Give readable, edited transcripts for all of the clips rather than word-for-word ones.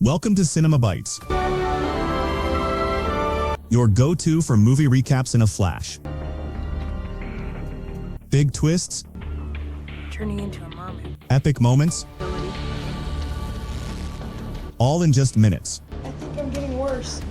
Welcome to Cinema Bites, your go-to for movie recaps in a flash. Big twists, turning into a mermaid, epic moments, all in just minutes. I think I'm getting worse.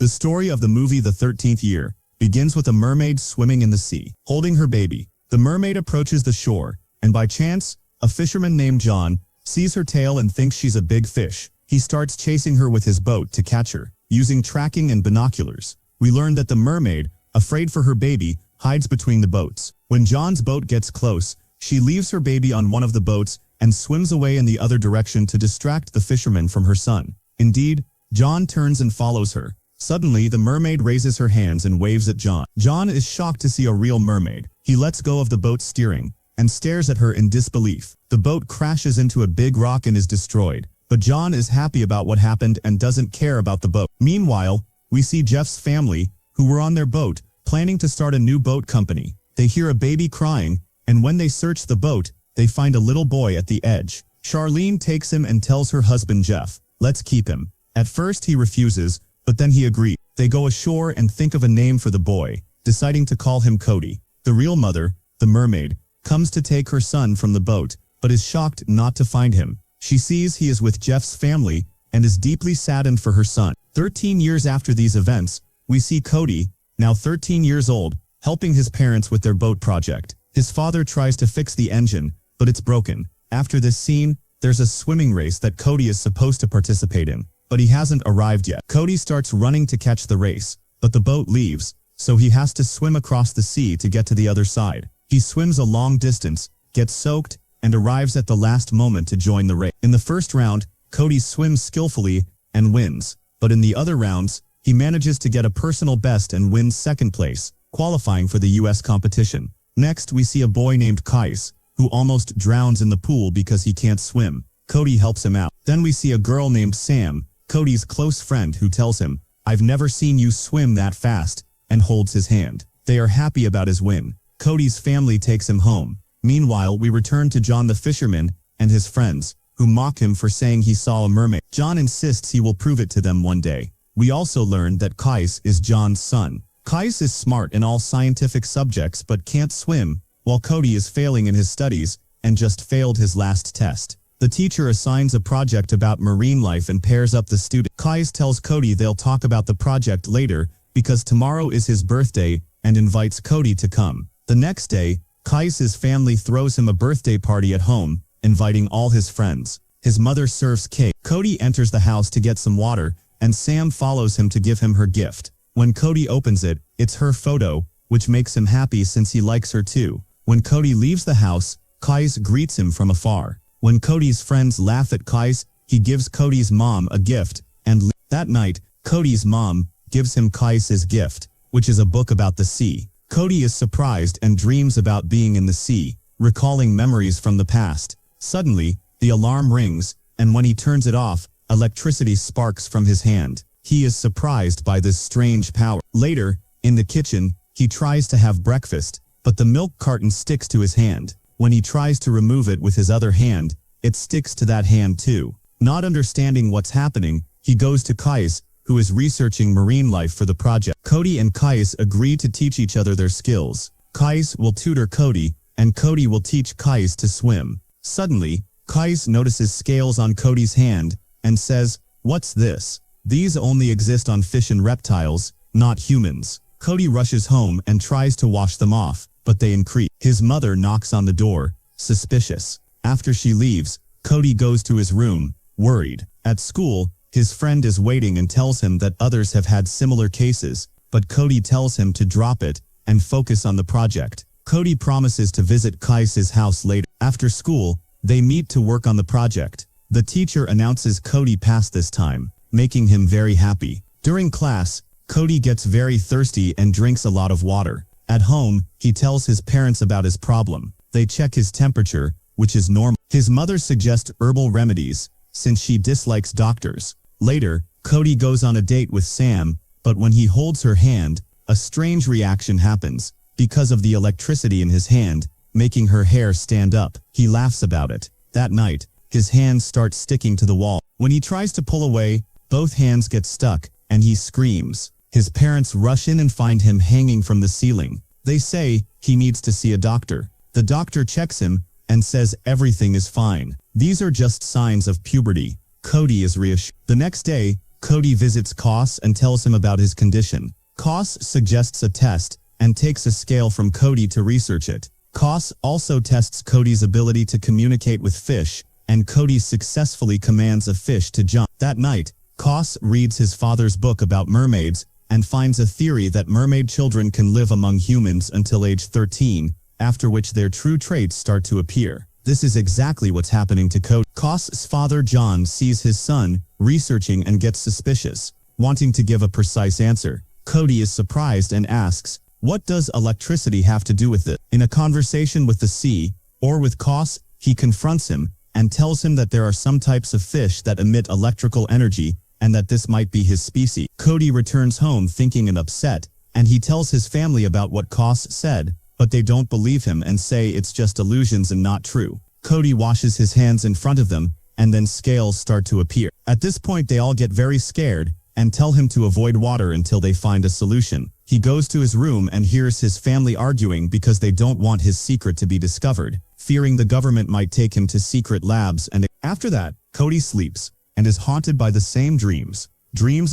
The story of the movie The 13th Year begins with a mermaid swimming in the sea, holding her baby. The mermaid approaches the shore, and by chance, a fisherman named John sees her tail and thinks she's a big fish. He starts chasing her with his boat to catch her, using tracking and binoculars. We learn that the mermaid, afraid for her baby, hides between the boats. When John's boat gets close, she leaves her baby on one of the boats and swims away in the other direction to distract the fisherman from her son. Indeed, John turns and follows her. Suddenly, the mermaid raises her hands and waves at John. John is shocked to see a real mermaid. He lets go of the boat's steering and stares at her in disbelief. The boat crashes into a big rock and is destroyed, but John is happy about what happened and doesn't care about the boat. Meanwhile, we see Jeff's family, who were on their boat, planning to start a new boat company. They hear a baby crying, and when they search the boat, they find a little boy at the edge. Charlene takes him and tells her husband Jeff, "Let's keep him." At first he refuses, but then he agrees. They go ashore and think of a name for the boy, deciding to call him Cody. The real mother, the mermaid, comes to take her son from the boat, but is shocked not to find him. She sees he is with Jeff's family and is deeply saddened for her son. 13 years after these events, we see Cody, now 13 years old, helping his parents with their boat project. His father tries to fix the engine, but it's broken. After this scene, there's a swimming race that Cody is supposed to participate in, but he hasn't arrived yet. Cody starts running to catch the race, but the boat leaves, so he has to swim across the sea to get to the other side. He swims a long distance, gets soaked, and arrives at the last moment to join the race. In the first round, Cody swims skillfully and wins, but in the other rounds, he manages to get a personal best and wins second place, qualifying for the US competition. Next, we see a boy named Kais, who almost drowns in the pool because he can't swim. Cody helps him out. Then we see a girl named Sam, Cody's close friend, who tells him, "I've never seen you swim that fast," and holds his hand. They are happy about his win. Cody's family takes him home. Meanwhile, we return to John the fisherman and his friends, who mock him for saying he saw a mermaid. John insists he will prove it to them one day. We also learn that Kais is John's son. Kais is smart in all scientific subjects but can't swim, while Cody is failing in his studies and just failed his last test. The teacher assigns a project about marine life and pairs up the students. Kais tells Cody they'll talk about the project later because tomorrow is his birthday and invites Cody to come. The next day, Kais's family throws him a birthday party at home, inviting all his friends. His mother serves cake. Cody enters the house to get some water, and Sam follows him to give him her gift. When Cody opens it, it's her photo, which makes him happy since he likes her too. When Cody leaves the house, Kais greets him from afar. When Cody's friends laugh at Kais, he gives Cody's mom a gift, and that night, Cody's mom gives him Kais's gift, which is a book about the sea. Cody is surprised and dreams about being in the sea, recalling memories from the past. Suddenly, the alarm rings, and when he turns it off, electricity sparks from his hand. He is surprised by this strange power. Later, in the kitchen, he tries to have breakfast, but the milk carton sticks to his hand. When he tries to remove it with his other hand, it sticks to that hand too. Not understanding what's happening, he goes to Kais, who is researching marine life for the project. Cody and Kais agree to teach each other their skills. Kais will tutor Cody, and Cody will teach Kais to swim. Suddenly, Kais notices scales on Cody's hand and says, "What's this? These only exist on fish and reptiles, not humans." Cody rushes home and tries to wash them off, but they increase. His mother knocks on the door, suspicious. After she leaves, Cody goes to his room, worried. At school, his friend is waiting and tells him that others have had similar cases, but Cody tells him to drop it and focus on the project. Cody promises to visit Kais's house later. After school, they meet to work on the project. The teacher announces Cody passed this time, making him very happy. During class, Cody gets very thirsty and drinks a lot of water. At home, he tells his parents about his problem. They check his temperature, which is normal. His mother suggests herbal remedies, since she dislikes doctors. Later, Cody goes on a date with Sam, but when he holds her hand, a strange reaction happens. Because of the electricity in his hand, making her hair stand up, he laughs about it. That night, his hands start sticking to the wall. When he tries to pull away, both hands get stuck, and he screams. His parents rush in and find him hanging from the ceiling. They say he needs to see a doctor. The doctor checks him and says everything is fine. These are just signs of puberty. Cody is reassured. The next day, Cody visits Koss and tells him about his condition. Koss suggests a test and takes a scale from Cody to research it. Koss also tests Cody's ability to communicate with fish, and Cody successfully commands a fish to jump. That night, Koss reads his father's book about mermaids and finds a theory that mermaid children can live among humans until age 13, after which their true traits start to appear. This is exactly what's happening to Cody. Koss's father John sees his son researching and gets suspicious, wanting to give a precise answer. Cody is surprised and asks, "What does electricity have to do with it?" In a conversation with the sea, or with Koss, he confronts him and tells him that there are some types of fish that emit electrical energy and that this might be his species. Cody returns home thinking and upset, and he tells his family about what Koss said, but they don't believe him and say it's just illusions and not true. Cody washes his hands in front of them, and then scales start to appear. At this point they all get very scared and tell him to avoid water until they find a solution. He goes to his room and hears his family arguing because they don't want his secret to be discovered, fearing the government might take him to secret labs. And after that, Cody sleeps and is haunted by the same dreams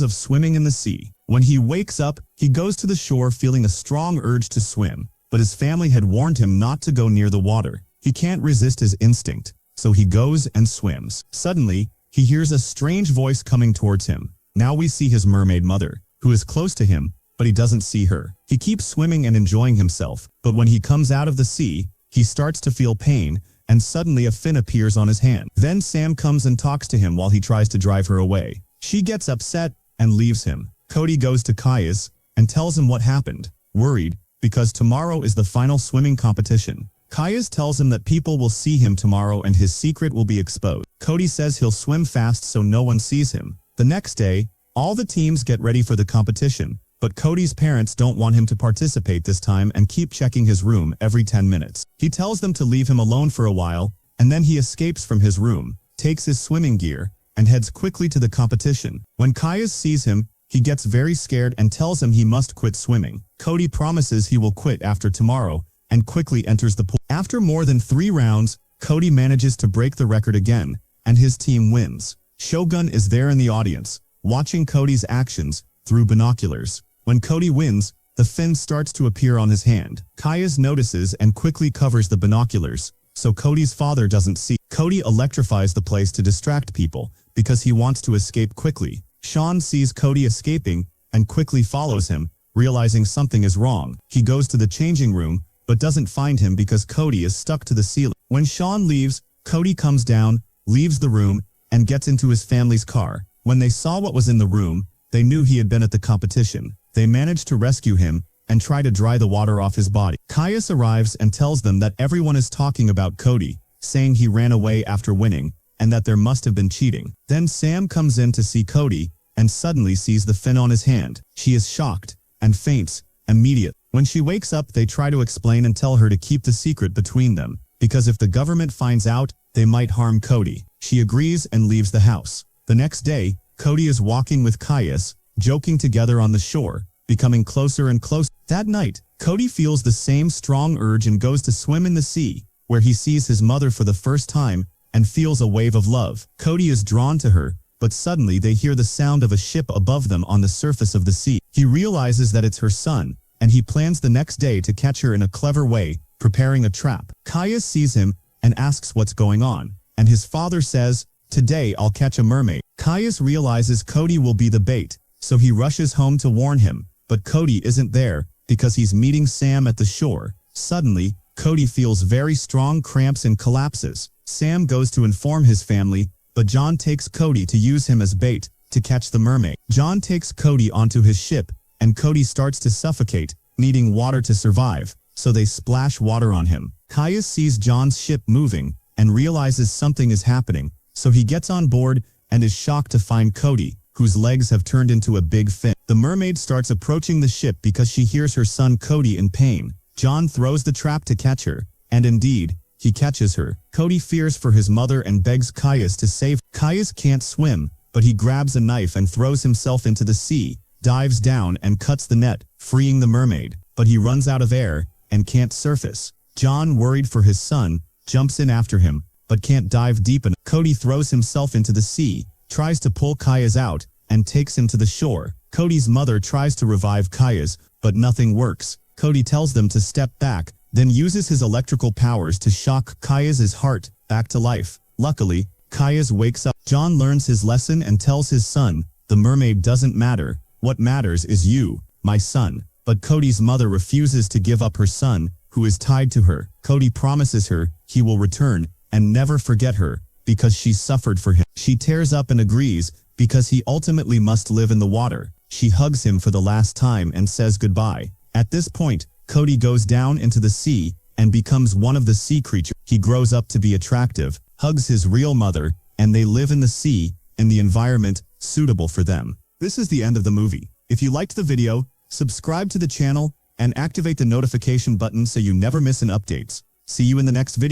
of swimming in the sea. When he wakes up, he goes to the shore feeling a strong urge to swim, but his family had warned him not to go near the water. He can't resist his instinct, so he goes and swims. Suddenly, he hears a strange voice coming towards him. Now we see his mermaid mother, who is close to him, but he doesn't see her. He keeps swimming and enjoying himself, but when he comes out of the sea, he starts to feel pain, and suddenly a fin appears on his hand. Then Sam comes and talks to him while he tries to drive her away. She gets upset and leaves him. Cody goes to Caius and tells him what happened, worried, because tomorrow is the final swimming competition. Caius tells him that people will see him tomorrow and his secret will be exposed. Cody says he'll swim fast so no one sees him. The next day, all the teams get ready for the competition, but Cody's parents don't want him to participate this time and keep checking his room every 10 minutes. He tells them to leave him alone for a while, and then he escapes from his room, takes his swimming gear, and heads quickly to the competition. When Caius sees him, he gets very scared and tells him he must quit swimming. Cody promises he will quit after tomorrow and quickly enters the pool. After more than 3 rounds, Cody manages to break the record again, and his team wins. Shogun is there in the audience, watching Cody's actions through binoculars. When Cody wins, the fin starts to appear on his hand. Caius notices and quickly covers the binoculars, so Cody's father doesn't see. Cody electrifies the place to distract people, because he wants to escape quickly. Sean sees Cody escaping and quickly follows him, realizing something is wrong. He goes to the changing room, but doesn't find him because Cody is stuck to the ceiling. When Sean leaves, Cody comes down, leaves the room, and gets into his family's car. When they saw what was in the room, they knew he had been at the competition. They managed to rescue him and try to dry the water off his body. Caius arrives and tells them that everyone is talking about Cody, saying he ran away after winning, and that there must have been cheating. Then Sam comes in to see Cody, and suddenly sees the fin on his hand. She is shocked, and faints, immediately. When she wakes up, they try to explain and tell her to keep the secret between them, because if the government finds out, they might harm Cody. She agrees and leaves the house. The next day, Cody is walking with Caius, joking together on the shore, becoming closer and closer. That night, Cody feels the same strong urge and goes to swim in the sea, where he sees his mother for the first time and feels a wave of love. Cody is drawn to her, but suddenly they hear the sound of a ship above them on the surface of the sea. He realizes that it's her son, and he plans the next day to catch her in a clever way, preparing a trap. Caius sees him and asks what's going on, and his father says, "Today I'll catch a mermaid." Caius realizes Cody will be the bait, so he rushes home to warn him, but Cody isn't there because he's meeting Sam at the shore. Suddenly, Cody feels very strong cramps and collapses. Sam goes to inform his family, but John takes Cody to use him as bait to catch the mermaid. John takes Cody onto his ship, and Cody starts to suffocate, needing water to survive, so they splash water on him. Caius sees John's ship moving and realizes something is happening, so he gets on board and is shocked to find Cody, whose legs have turned into a big fin. The mermaid starts approaching the ship because she hears her son Cody in pain. John throws the trap to catch her, and indeed, he catches her. Cody fears for his mother and begs Caius to save. Caius can't swim, but he grabs a knife and throws himself into the sea, dives down and cuts the net, freeing the mermaid. But he runs out of air and can't surface. John, worried for his son, jumps in after him, but can't dive deep enough. Cody throws himself into the sea, tries to pull Caius out, and takes him to the shore. Cody's mother tries to revive Caius, but nothing works. Cody tells them to step back, then uses his electrical powers to shock Caius's heart back to life. Luckily, Caius wakes up. John learns his lesson and tells his son, "The mermaid doesn't matter. What matters is you, my son." But Cody's mother refuses to give up her son, who is tied to her. Cody promises her he will return and never forget her because she suffered for him. She tears up and agrees because he ultimately must live in the water. She hugs him for the last time and says goodbye. At this point, Cody goes down into the sea and becomes one of the sea creatures. He grows up to be attractive, hugs his real mother, and they live in the sea, in the environment suitable for them. This is the end of the movie. If you liked the video, subscribe to the channel and activate the notification button so you never miss an updates. See you in the next video.